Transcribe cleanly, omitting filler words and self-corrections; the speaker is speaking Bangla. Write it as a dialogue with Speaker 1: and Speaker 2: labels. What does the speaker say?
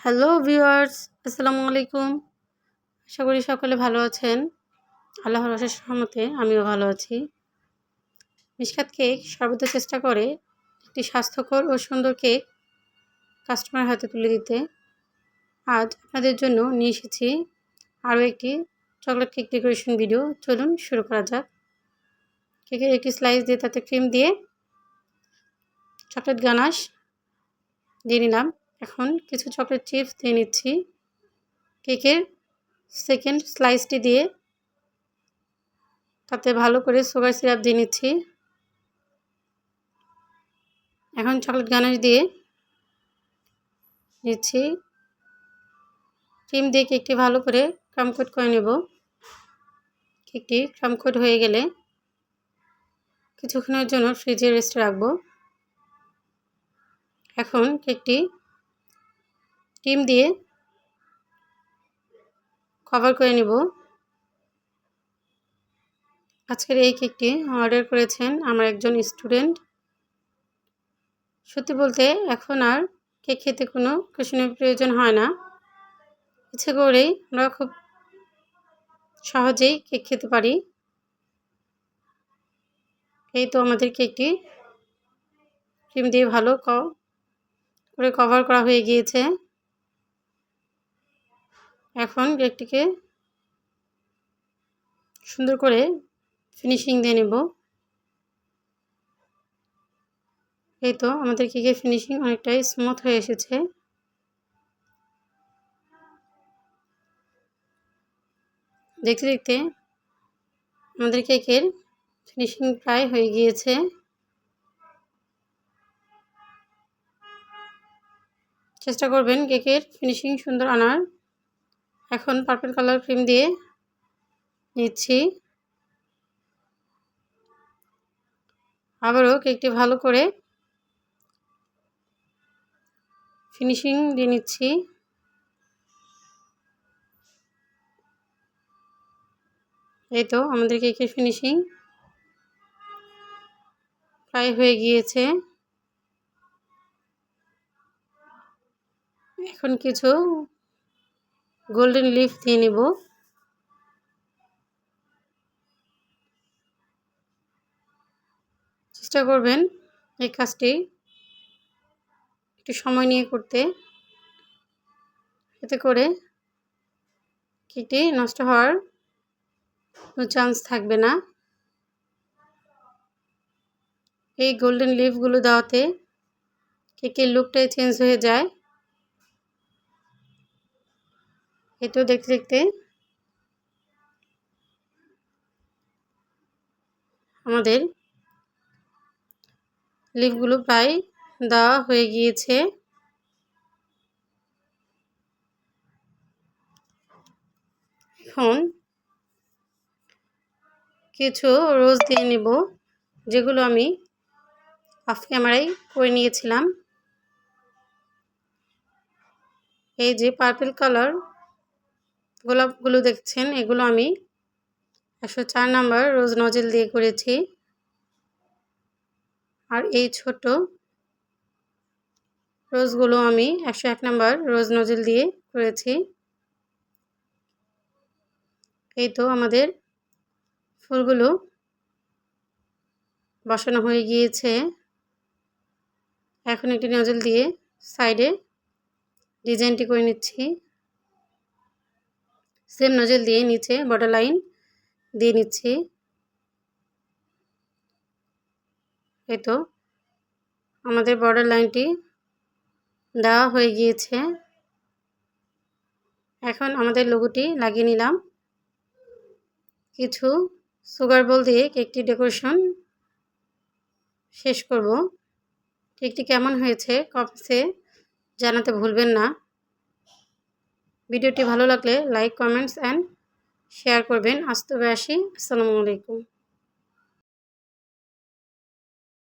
Speaker 1: হ্যালো ভিউয়ার্স, আসসালামু আলাইকুম। আশা করি সকলে ভালো আছেন। আল্লাহর অশেষ রহমতে আমিও ভালো আছি। মিশকাত কেক সর্বদা চেষ্টা করে একটি স্বাস্থ্যকর ও সুন্দর কেক কাস্টমারের হাতে তুলে দিতে। আজ আপনাদের জন্য নিয়ে এসেছি আরও একটি চকলেট কেক ডেকোরেশন ভিডিও। চলুন শুরু করা যাক। কেকের একটি স্লাইস দিয়ে তাতে ক্রিম দিয়ে চকলেট গানাশ দিয়ে নিলাম। এখন কিছু চকলেট চিপস দিয়ে নিচ্ছি। কেকের সেকেন্ড স্লাইসটি দিয়ে তাতে ভালো করে সুগার সিরাপ দিয়ে নিচ্ছি। এখন চকলেট গানাশ দিয়ে নিচ্ছি। ক্রিম দিয়ে কেকটি ভালো করে ক্রাম কোট করে নেব। কেকটি ক্রাম কোট হয়ে গেলে কিছুক্ষণের জন্য ফ্রিজে রেস্টে রাখব। এখন কেকটি ক্রিম দিয়ে কভার করে নেব। আজকের এই কেকটি অর্ডার করেছেন আমার একজন স্টুডেন্ট। সত্যি বলতে এখন আর কেক খেতে কোনো কুশনের প্রয়োজন হয় না। ইচ্ছে করেই আমরা খুব সহজেই কেক খেতে পারি। এই তো আমাদের কেকটি ক্রিম দিয়ে ভালো করে কভার করা হয়ে গিয়েছে। এখন কেকটিকে সুন্দর করে ফিনিশিং দিয়ে নেব। এই তো আমাদের কেকের ফিনিশিং অনেকটাই স্মুথ হয়ে এসেছে। দেখতে দেখতে আমাদের কেকের ফিনিশিং প্রায় হয়ে গিয়েছে। চেষ্টা করবেন কেকের ফিনিশিং সুন্দর আনার। এখন পার্পল কালার ক্রিম দিয়ে নিচ্ছি। আবারও কেকটি ভালো করে ফিনিশিং দিয়ে নিচ্ছি। এই তো আমাদের কেকের ফিনিশিং প্রায় হয়ে গিয়েছে। এখন কিছু গোল্ডেন লিফ দিয়ে নেব। চেষ্টা করবেন এই কাজটি একটু সময় নিয়ে করতে, এতে করে কেকটি নষ্ট হওয়ার কোনো চান্স থাকবে না। এই গোল্ডেন লিফগুলো দেওয়াতে কেকের লুকটাই চেঞ্জ হয়ে যায়। এটাও দেখতে দেখতে আমাদের লিফগুলো প্রায় দেওয়া হয়ে গিয়েছে। এখন কিছু রোজ দিয়ে নেব, যেগুলো আমি অফ ক্যামেরায় করে নিয়েছিলাম। এই যে পার্পল কালার গোলাপগুলো দেখছেন, এগুলো আমি 104 নাম্বার রোজ নজেল দিয়ে করেছি। আর এই ছোট রোজগুলো আমি 101 নাম্বার রোজ নজেল দিয়ে করেছি। এই তো আমাদের ফুলগুলো বসানো হয়ে গিয়েছে। এখন একটি নজল দিয়ে সাইডে ডিজাইনটি করে নিচ্ছি। সেম নজল দিয়ে নিচে বর্ডার লাইন দিয়ে নিচ্ছি। এই তো আমাদের বর্ডার লাইনটি দেওয়া হয়ে গিয়েছে। এখন আমাদের লোগোটি লাগিয়ে নিলাম। কিছু সুগার বল দিয়ে কেকটি ডেকোরেশন শেষ করব। কেকটি কেমন হয়েছে কমেন্টসে জানাতে ভুলবেন না। ভিডিওটি ভালো লাগলে লাইক, কমেন্টস অ্যান্ড শেয়ার করবেন। আজ তবে আসি। আসসালামু আলাইকুম।